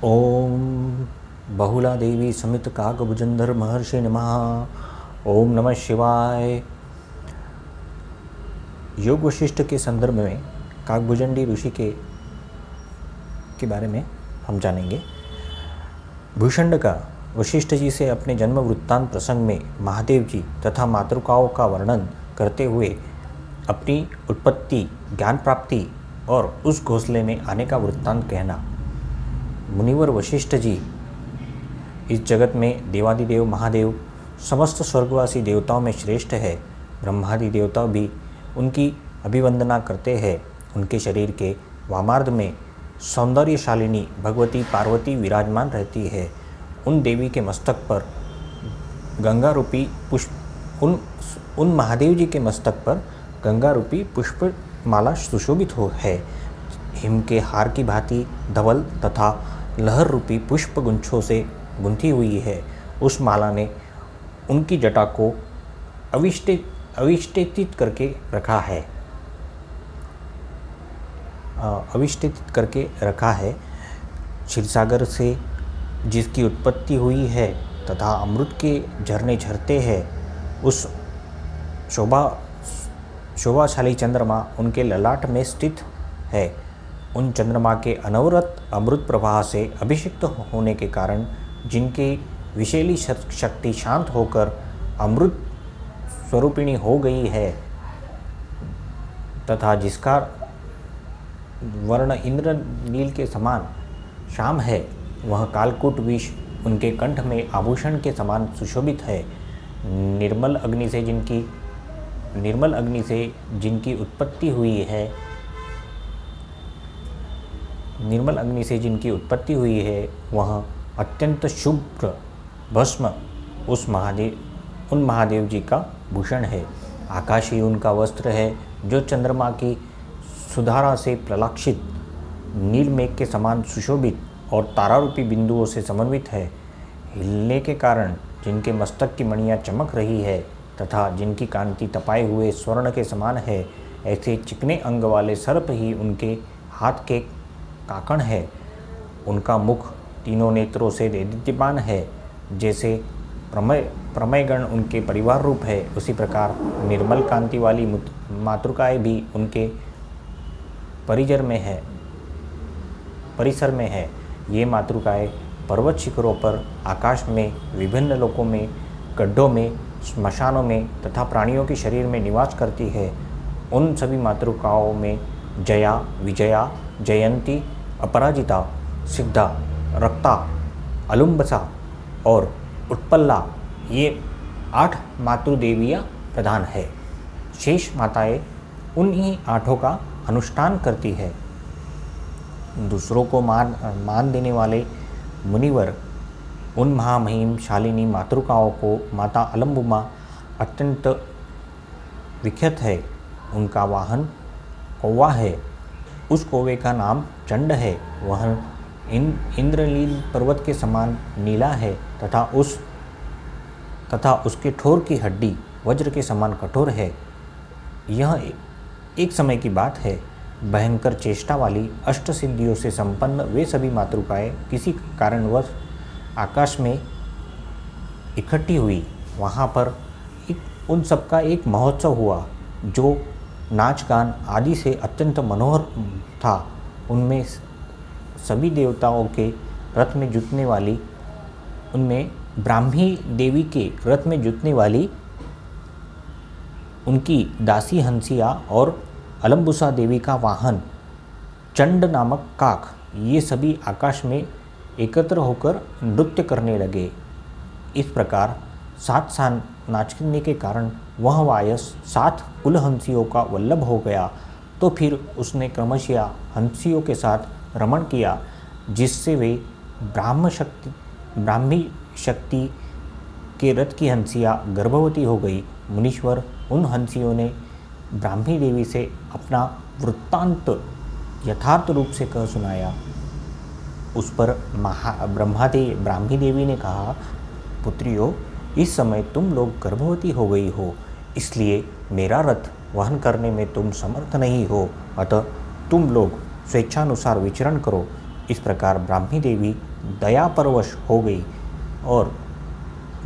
ओम बहुला देवी समित काकभुजंधर महर्षि नमः। ओम नमः शिवाय। योग वशिष्ठ के संदर्भ में काकभुजंडी ऋषि के बारे में हम जानेंगे। भूषंड का वशिष्ठ जी से अपने जन्म वृत्तांत प्रसंग में महादेव जी तथा मातृकाओं का वर्णन करते हुए अपनी उत्पत्ति, ज्ञान प्राप्ति और उस घोंसले में आने का वृत्तांत कहना। मुनिवर वशिष्ठ जी इस जगत में देवादिदेव महादेव समस्त स्वर्गवासी देवताओं में श्रेष्ठ है। ब्रह्मादि देवता भी उनकी अभिवंदना करते हैं। उनके शरीर के वामार्ध में सौंदर्यशालिनी भगवती पार्वती विराजमान रहती है। उन देवी के मस्तक पर गंगा रूपी पुष्प उन महादेव जी के मस्तक पर गंगा रूपी पुष्प माला सुशोभित है। हिम के हार की भांति धवल तथा लहर रूपी पुष्प गुंछों से गुंथी हुई है। उस माला ने उनकी जटा को अविष्टित करके रखा है क्षीरसागर से जिसकी उत्पत्ति हुई है तथा अमृत के झरने झरते हैं, उस शोभाशाली चंद्रमा उनके ललाट में स्थित है। उन चंद्रमा के अनवरत अमृत प्रवाह से अभिषिक्त होने के कारण जिनकी विषैली शक्ति शांत होकर अमृत स्वरूपिणी हो गई है तथा जिसका वर्ण इंद्रनील के समान श्याम है, वह कालकूट विष उनके कंठ में आभूषण के समान सुशोभित है। निर्मल अग्नि से जिनकी उत्पत्ति हुई है वह अत्यंत शुभ्र भस्म उन महादेव जी का भूषण है। आकाश ही उनका वस्त्र है, जो चंद्रमा की सुधारा से प्रलाक्षित नील मेघ के समान सुशोभित और तारारूपी बिंदुओं से समन्वित है। हिलने के कारण जिनके मस्तक की मणियाँ चमक रही है तथा जिनकी कांति तपाए हुए स्वर्ण के समान है, ऐसे चिकने अंग वाले सर्प ही उनके हाथ के काकण है। उनका मुख तीनों नेत्रों से दैदीप्यमान है। जैसे प्रमयगण उनके परिवार रूप है, उसी प्रकार निर्मल कांति वाली मातृकाएँ भी उनके परिसर में है। ये मातृकाएँ पर्वत शिखरों पर, आकाश में, विभिन्न लोकों में, गड्ढों में, श्मशानों में तथा प्राणियों के शरीर में निवास करती है। उन सभी मातृकाओं में जया, विजया, जयंती, अपराजिता, सिद्धा, रक्ता, अलुम्बसा और उत्पल्ला, ये 8 मातृदेवियाँ प्रधान है। शेष माताएं उन्हीं 8 का अनुष्ठान करती है। दूसरों को मान देने वाले मुनिवर उन महामहिम शालिनी मातृकाओं को माता अलम्बुमा अत्यंत विख्यात है। उनका वाहन कौवा है। उस कौवे का नाम चंड है। वह इंद्रनील पर्वत के समान नीला है तथा उसके ठोर की हड्डी वज्र के समान कठोर है। यह एक समय की बात है। भयंकर चेष्टा वाली अष्ट सिद्धियों से संपन्न वे सभी मातृकाएँ किसी कारणवश आकाश में इकट्ठी हुई। वहाँ पर उन सबका एक महोत्सव हुआ, जो नाच गान आदि से अत्यंत मनोहर था। उनमें सभी देवताओं के रथ में जुटने वाली उनमें ब्राह्मी देवी के रथ में जुटने वाली उनकी दासी हंसिया और अलम्बुसा देवी का वाहन चंड नामक काक, ये सभी आकाश में एकत्र होकर नृत्य करने लगे। इस प्रकार 7 साल नाचने के कारण वह वायस 7 कुलहंसियों का वल्लभ हो गया। तो फिर उसने क्रमशः हंसियों के साथ रमण किया, जिससे वे ब्राह्मी शक्ति के रथ की हंसियाँ गर्भवती हो गई। मुनीश्वर उन हंसियों ने ब्राह्मी देवी से अपना वृत्तांत यथार्थ रूप से कह सुनाया। उस पर ब्राह्मी देवी ने कहा, पुत्रियों, इस समय तुम लोग गर्भवती हो गई हो, इसलिए मेरा रथ वहन करने में तुम समर्थ नहीं हो। अतः तुम लोग स्वेच्छानुसार विचरण करो। इस प्रकार ब्राह्मी देवी दयापरवश हो गई और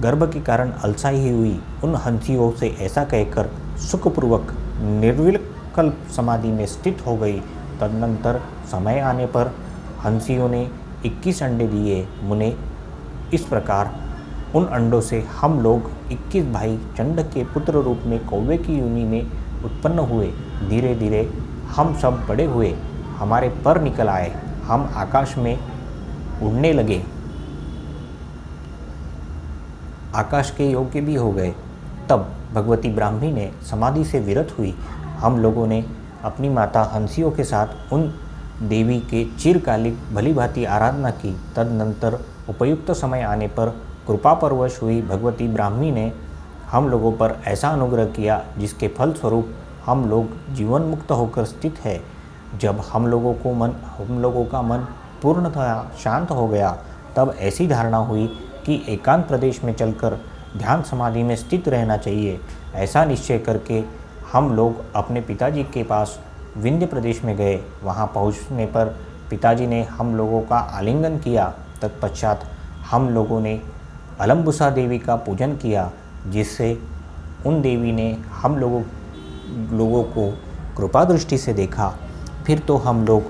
गर्भ के कारण अलसाई हुई उन हंसियों से ऐसा कहकर सुखपूर्वक निर्विकल्प समाधि में स्थित हो गई। तदनंतर समय आने पर हंसियों ने 21 अंडे दिए। मुने, इस प्रकार उन अंडों से हम लोग 21 भाई चंड के पुत्र रूप में कौवे की योनि में उत्पन्न हुए। धीरे धीरे हम सब बड़े हुए, हमारे पर निकल आए, हम आकाश में उड़ने लगे, आकाश के योग्य भी हो गए। तब भगवती ब्राह्मी ने समाधि से विरत हुई। हम लोगों ने अपनी माता हंसियों के साथ उन देवी के चिरकालिक भली भांति आराधना की। तदनंतर उपयुक्त समय आने पर कृपापरवश हुई भगवती ब्राह्मी ने हम लोगों पर ऐसा अनुग्रह किया जिसके फलस्वरूप हम लोग जीवन मुक्त होकर स्थित है। जब हम लोगों का मन पूर्णतः शांत हो गया, तब ऐसी धारणा हुई कि एकांत प्रदेश में चलकर ध्यान समाधि में स्थित रहना चाहिए। ऐसा निश्चय करके हम लोग अपने पिताजी के पास विंध्य प्रदेश में गए। वहाँ पहुँचने पर पिताजी ने हम लोगों का आलिंगन किया। तत्पश्चात हम लोगों ने अलम्बुसा देवी का पूजन किया, जिससे उन देवी ने हम लोगों को कृपा दृष्टि से देखा। फिर तो हम लोग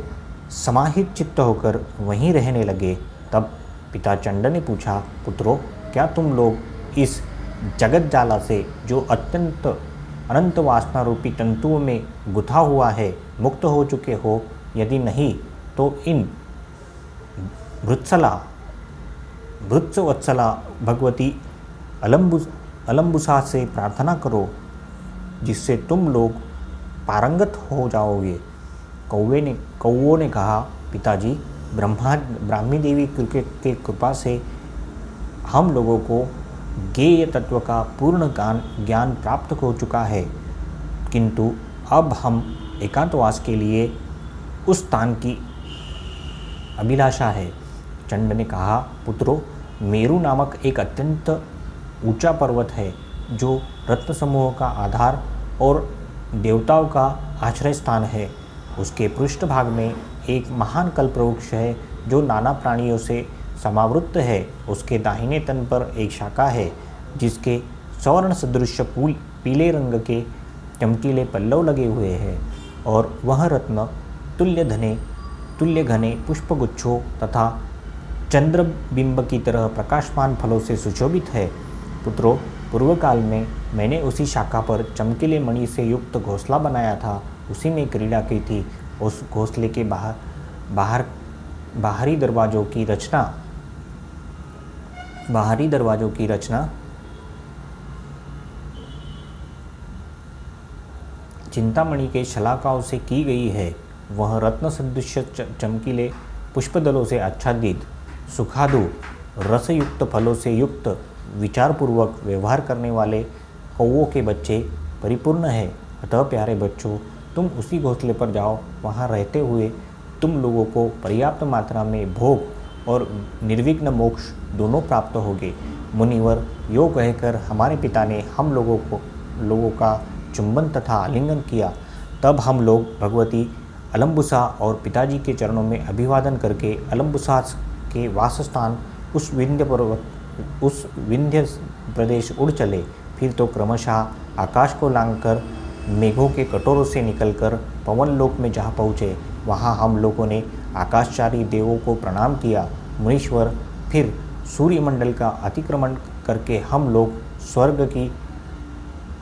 समाहित चित्त होकर वहीं रहने लगे। तब पिता चंड ने पूछा, पुत्रों, क्या तुम लोग इस जगत जाला से जो अत्यंत अनंत वासना रूपी तंतुओं में गुथा हुआ है मुक्त हो चुके हो? यदि नहीं तो इन भृत्सवत्सला भगवती अलम्बुसा से प्रार्थना करो, जिससे तुम लोग पारंगत हो जाओगे। कौवों ने कहा, पिताजी, ब्राह्मी देवी के कृपा से हम लोगों को ज्ञेय तत्व का पूर्ण ज्ञान प्राप्त हो चुका है, किंतु अब हम एकांतवास के लिए उस स्थान की अभिलाषा है। चंड ने कहा, पुत्रों, मेरु नामक एक अत्यंत ऊंचा पर्वत है जो रत्न समूह का आधार और देवताओं का आश्रय स्थान है। उसके पृष्ठभाग में एक महान कल्पवृक्ष है जो नाना प्राणियों से समावृत है। उसके दाहिने तन पर एक शाखा है जिसके स्वर्ण सदृश पीले रंग के चमकीले पल्लव लगे हुए हैं और वह रत्न तुल्य घने पुष्पगुच्छों तथा चंद्रबिंब की तरह प्रकाशमान फलों से सुशोभित है। पुत्रों, पूर्व काल में मैंने उसी शाखा पर चमकीले मणि से युक्त घोंसला बनाया था। उसी में क्रीड़ा की थी। उस घोंसले के बाहरी दरवाज़ों की रचना चिंतामणि के शलाकाओं से की गई है। वह रत्न सदृश चमकीले पुष्पदलों से आच्छादित, सुखादु रसयुक्त फलों से युक्त, विचारपूर्वक व्यवहार करने वाले कौवों के बच्चे परिपूर्ण है। अतः प्यारे बच्चों, तुम उसी घोंसले पर जाओ। वहाँ रहते हुए तुम लोगों को पर्याप्त मात्रा में भोग और निर्विघ्न मोक्ष दोनों प्राप्त होंगे। मुनिवर, यो कहकर हमारे पिता ने हम लोगों का चुंबन तथा आलिंगन किया। तब हम लोग भगवती अलम्बुसा और पिताजी के चरणों में अभिवादन करके अलम्बुसा के वासस्थान उस विंध्य प्रदेश उड़ चले। फिर तो क्रमशः आकाश को लांघकर मेघों के कटोरों से निकलकर पवन लोक में जा पहुँचे। वहाँ हम लोगों ने आकाशचारी देवों को प्रणाम किया। मुनीश्वर, फिर सूर्यमंडल का अतिक्रमण करके हम लोग स्वर्ग की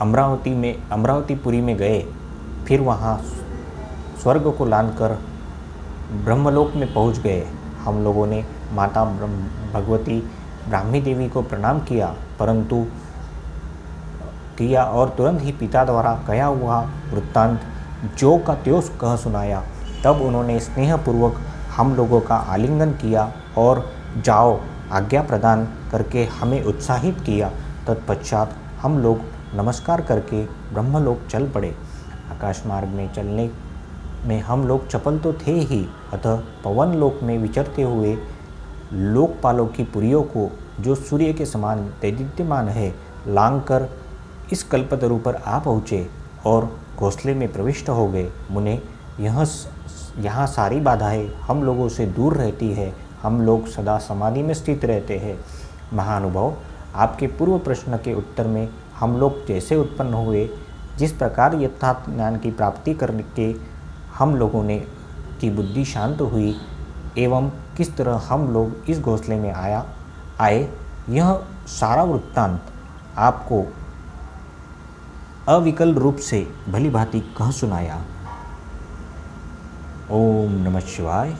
अमरावतीपुरी में गए। फिर वहाँ स्वर्ग को लांघकर ब्रह्मलोक में पहुँच गए। हम लोगों ने माता भगवती ब्राह्मी देवी को प्रणाम किया और तुरंत ही पिता द्वारा कहा हुआ वृत्तांत जो का त्यों कह सुनाया। तब उन्होंने स्नेहपूर्वक हम लोगों का आलिंगन किया और जाओ आज्ञा प्रदान करके हमें उत्साहित किया। तत्पश्चात हम लोग नमस्कार करके ब्रह्मलोक चल पड़े। आकाश मार्ग में चलने में हम लोग चपल तो थे ही, अतः पवन लोक में विचरते हुए लोकपालों की पुरियों को, जो सूर्य के समान दैदीप्यमान है, लांघकर इस कल्पतरु पर आ पहुँचे और घोंसले में प्रविष्ट हो गए। मुने, यहाँ सारी बाधाएं हम लोगों से दूर रहती है, हम लोग सदा समाधि में स्थित रहते हैं। महानुभाव, आपके पूर्व प्रश्न के उत्तर में हम लोग जैसे उत्पन्न हुए, जिस प्रकार यथार्थ ज्ञान की प्राप्ति करके हम लोगों ने की बुद्धि शांत हुई एवं किस तरह हम लोग इस घोंसले में आए, यह सारा वृत्तांत आपको अविकल रूप से भली भांति कह सुनाया। ओम नमः शिवाय।